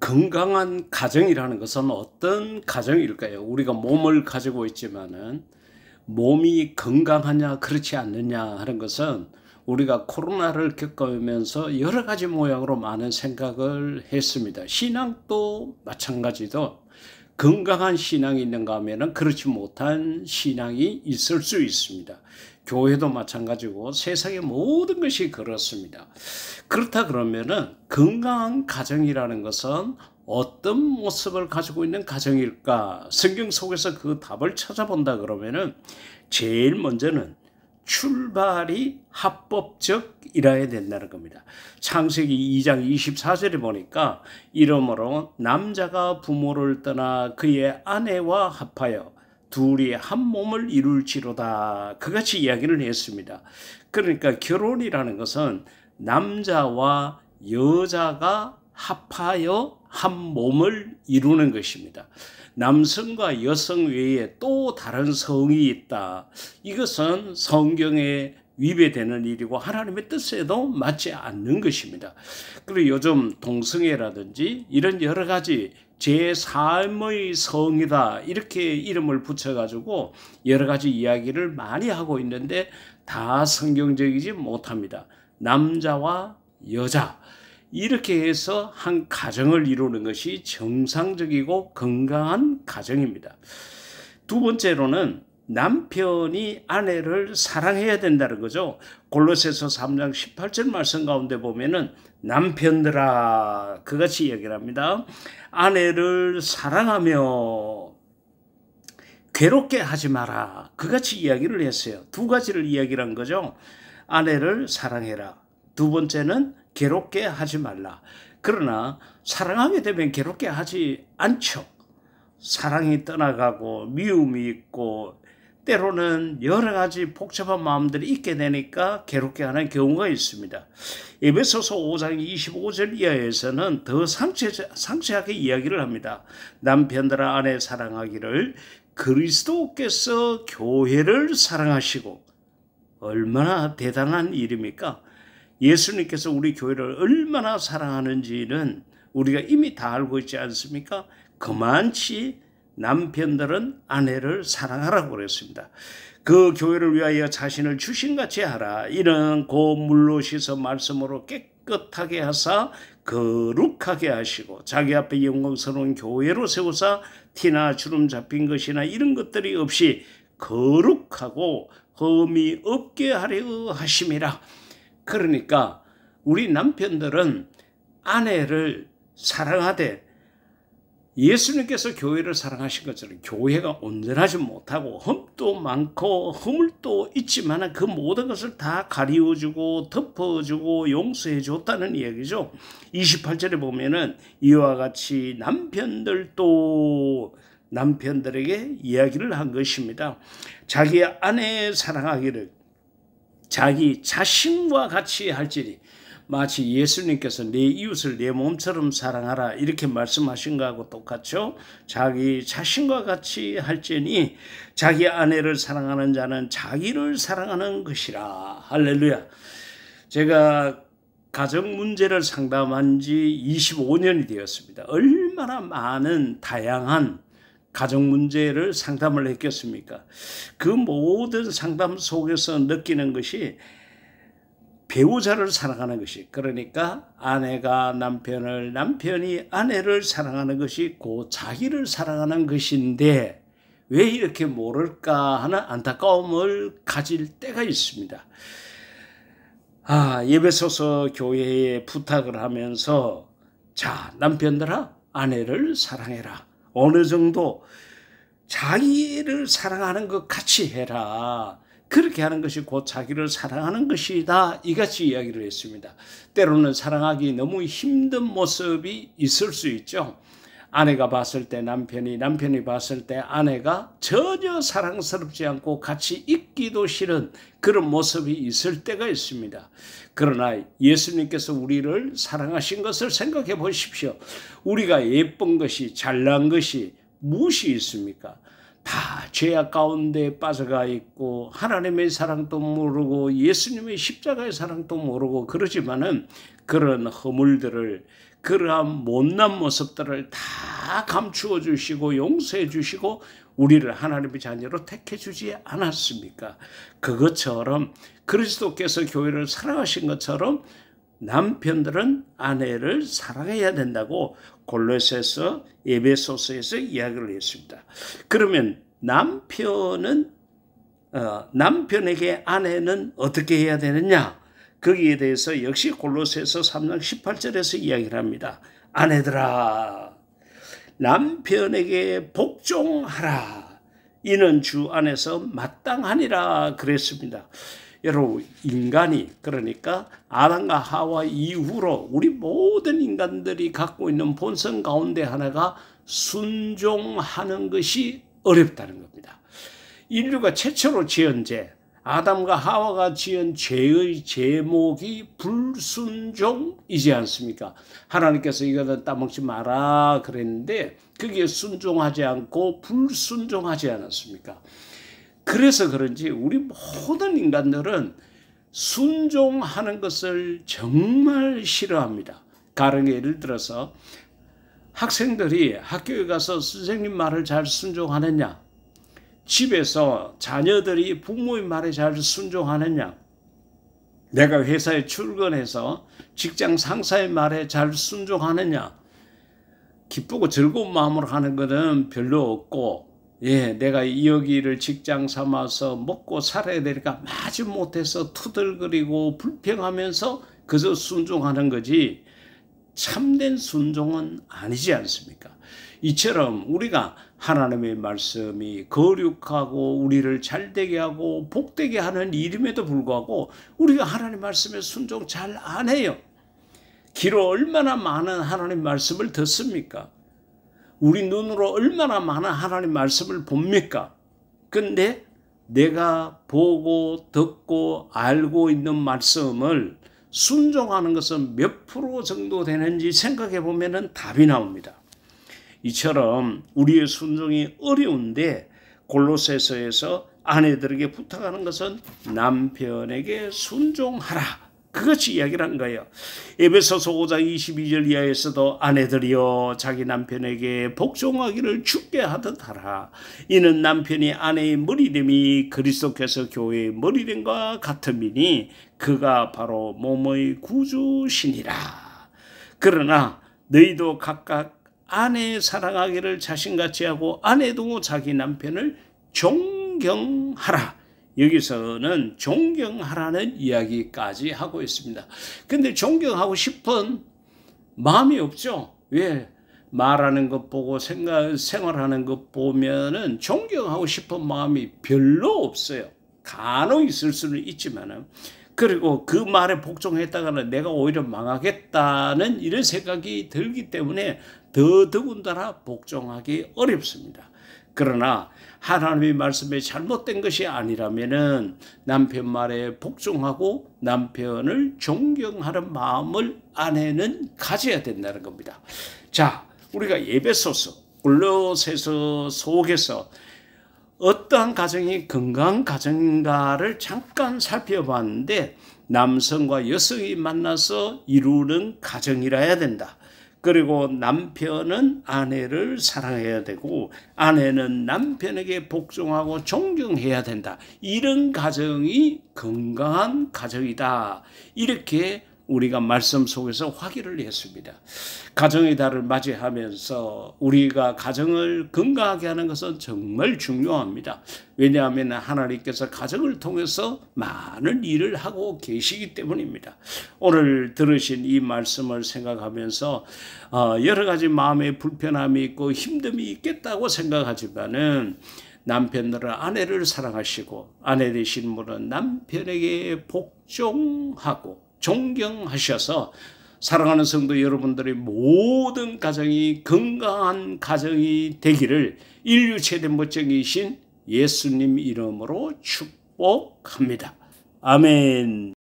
건강한 가정이라는 것은 어떤 가정일까요? 우리가 몸을 가지고 있지만은 몸이 건강하냐 그렇지 않느냐 하는 것은 우리가 코로나를 겪으면서 여러 가지 모양으로 많은 생각을 했습니다. 신앙도 마찬가지도 건강한 신앙이 있는가 하면은 그렇지 못한 신앙이 있을 수 있습니다. 교회도 마찬가지고 세상의 모든 것이 그렇습니다. 그렇다 그러면은 건강한 가정이라는 것은 어떤 모습을 가지고 있는 가정일까? 성경 속에서 그 답을 찾아본다 그러면은 제일 먼저는 출발이 합법적이라야 된다는 겁니다. 창세기 2장 24절에 보니까 이러므로 남자가 부모를 떠나 그의 아내와 합하여 둘이 한 몸을 이룰지로다. 그같이 이야기를 했습니다. 그러니까 결혼이라는 것은 남자와 여자가 합하여 한 몸을 이루는 것입니다. 남성과 여성 외에 또 다른 성이 있다. 이것은 성경에 위배되는 일이고 하나님의 뜻에도 맞지 않는 것입니다. 그리고 요즘 동성애라든지 이런 여러 가지 제3의 성이다 이렇게 이름을 붙여가지고 여러 가지 이야기를 많이 하고 있는데 다 성경적이지 못합니다. 남자와 여자 이렇게 해서 한 가정을 이루는 것이 정상적이고 건강한 가정입니다. 두 번째로는 남편이 아내를 사랑해야 된다는 거죠. 골로새서 3장 18절 말씀 가운데 보면은 남편들아 그같이 얘기를 합니다. 아내를 사랑하며 괴롭게 하지 마라. 그같이 이야기를 했어요. 두 가지를 이야기를 한 거죠. 아내를 사랑해라. 두 번째는 괴롭게 하지 말라. 그러나 사랑하게 되면 괴롭게 하지 않죠. 사랑이 떠나가고 미움이 있고 때로는 여러 가지 복잡한 마음들이 있게 되니까 괴롭게 하는 경우가 있습니다. 에베소서 5장 25절 이하에서는 더 상세하게 이야기를 합니다. 남편들아 아내 사랑하기를 그리스도께서 교회를 사랑하시고 얼마나 대단한 일입니까? 예수님께서 우리 교회를 얼마나 사랑하는지는 우리가 이미 다 알고 있지 않습니까? 그만치 남편들은 아내를 사랑하라고 그랬습니다. 그 교회를 위하여 자신을 주신같이 하라. 이는 곧 물로 씻어 말씀으로 깨끗하게 하사 거룩하게 하시고 자기 앞에 영광스러운 교회로 세우사 티나 주름 잡힌 것이나 이런 것들이 없이 거룩하고 흠이 없게 하려 하심이라. 그러니까 우리 남편들은 아내를 사랑하되 예수님께서 교회를 사랑하신 것처럼 교회가 온전하지 못하고 흠도 많고 허물도 있지만 그 모든 것을 다 가리워주고 덮어주고 용서해줬다는 이야기죠. 28절에 보면은 이와 같이 남편들도 남편들에게 이야기를 한 것입니다. 자기 아내 사랑하기를 자기 자신과 같이 할지니 마치 예수님께서 내 이웃을 내 몸처럼 사랑하라 이렇게 말씀하신 거하고 똑같죠. 자기 자신과 같이 할지니 자기 아내를 사랑하는 자는 자기를 사랑하는 것이라. 할렐루야. 제가 가정 문제를 상담한 지 25년이 되었습니다. 얼마나 많은 다양한 가정 문제를 상담을 했겠습니까? 그 모든 상담 속에서 느끼는 것이 배우자를 사랑하는 것이, 그러니까 아내가 남편을, 남편이 아내를 사랑하는 것이 곧 자기를 사랑하는 것인데 왜 이렇게 모를까 하는 안타까움을 가질 때가 있습니다. 에베소서 교회에 부탁을 하면서 자, 남편들아 아내를 사랑해라. 어느 정도 자기를 사랑하는 것 같이 해라. 그렇게 하는 것이 곧 자기를 사랑하는 것이다. 이같이 이야기를 했습니다. 때로는 사랑하기 너무 힘든 모습이 있을 수 있죠. 아내가 봤을 때 남편이, 남편이 봤을 때 아내가 전혀 사랑스럽지 않고 같이 있기도 싫은 그런 모습이 있을 때가 있습니다. 그러나 예수님께서 우리를 사랑하신 것을 생각해 보십시오. 우리가 예쁜 것이, 잘난 것이 무엇이 있습니까? 다 죄악 가운데 빠져가 있고 하나님의 사랑도 모르고 예수님의 십자가의 사랑도 모르고 그러지만은 그런 허물들을, 그러한 못난 모습들을 다 감추어 주시고 용서해 주시고 우리를 하나님의 자녀로 택해 주지 않았습니까? 그것처럼 그리스도께서 교회를 사랑하신 것처럼 남편들은 아내를 사랑해야 된다고 골로새서 에베소서에서 이야기를 했습니다. 그러면 남편에게 아내는 어떻게 해야 되느냐? 거기에 대해서 역시 골로새서 3장 18절에서 이야기를 합니다. 아내들아, 남편에게 복종하라. 이는 주 안에서 마땅하니라 그랬습니다. 여러분, 인간이, 그러니까 아담과 하와 이후로 우리 모든 인간들이 갖고 있는 본성 가운데 하나가 순종하는 것이 어렵다는 겁니다. 인류가 최초로 지은 죄, 아담과 하와가 지은 죄의 제목이 불순종이지 않습니까? 하나님께서 이거는 따먹지 마라 그랬는데 그게 순종하지 않고 불순종하지 않았습니까? 그래서 그런지 우리 모든 인간들은 순종하는 것을 정말 싫어합니다. 가령 예를 들어서 학생들이 학교에 가서 선생님 말을 잘 순종하느냐, 집에서 자녀들이 부모의 말에 잘 순종하느냐, 내가 회사에 출근해서 직장 상사의 말에 잘 순종하느냐, 기쁘고 즐거운 마음으로 하는 것은 별로 없고, 내가 여기를 직장 삼아서 먹고 살아야 되니까 마지 못해서 투덜거리고 불평하면서 그저 순종하는 거지 참된 순종은 아니지 않습니까? 이처럼 우리가 하나님의 말씀이 거룩하고 우리를 잘되게 하고 복되게 하는 일임에도 불구하고 우리가 하나님 말씀에 순종 잘 안 해요. 귀로 얼마나 많은 하나님 말씀을 듣습니까? 우리 눈으로 얼마나 많은 하나님 말씀을 봅니까? 근데 내가 보고 듣고 알고 있는 말씀을 순종하는 것은 몇 프로 정도 되는지 생각해 보면 답이 나옵니다. 이처럼 우리의 순종이 어려운데 골로새서에서 아내들에게 부탁하는 것은 남편에게 순종하라. 그것이 이야기를 한 거예요. 에베소서 5장 22절 이하에서도 아내들이여 자기 남편에게 복종하기를 주께 하듯 하라. 이는 남편이 아내의 머리됨이 그리스도께서 교회의 머리됨과 같음이니 그가 바로 몸의 구주시니라. 그러나 너희도 각각 아내 사랑하기를 자신같이 하고 아내도 자기 남편을 존경하라. 여기서는 존경하라는 이야기까지 하고 있습니다. 근데 존경하고 싶은 마음이 없죠. 왜? 말하는 것 보고 생활하는 것 보면은 존경하고 싶은 마음이 별로 없어요. 간혹 있을 수는 있지만은. 그리고 그 말에 복종했다가는 내가 오히려 망하겠다는 이런 생각이 들기 때문에 더더군다나 복종하기 어렵습니다. 그러나 하나님의 말씀에 잘못된 것이 아니라면은 남편 말에 복종하고 남편을 존경하는 마음을 아내는 가져야 된다는 겁니다. 자, 우리가 에베소서, 골로새서 속에서 어떠한 가정이 건강한 가정인가를 잠깐 살펴봤는데 남성과 여성이 만나서 이루는 가정이라 해야 된다. 그리고 남편은 아내를 사랑해야 되고 아내는 남편에게 복종하고 존경해야 된다. 이런 가정이 건강한 가정이다. 이렇게 우리가 말씀 속에서 확인을 했습니다. 가정의 달을 맞이하면서 우리가 가정을 건강하게 하는 것은 정말 중요합니다. 왜냐하면 하나님께서 가정을 통해서 많은 일을 하고 계시기 때문입니다. 오늘 들으신 이 말씀을 생각하면서 여러 가지 마음의 불편함이 있고 힘듦이 있겠다고 생각하지만은 남편들은 아내를 사랑하시고 아내 되신 분은 남편에게 복종하고 존경하셔서 사랑하는 성도 여러분들의 모든 가정이 건강한 가정이 되기를 인류 최대 멋쟁이신 예수님 이름으로 축복합니다. 아멘.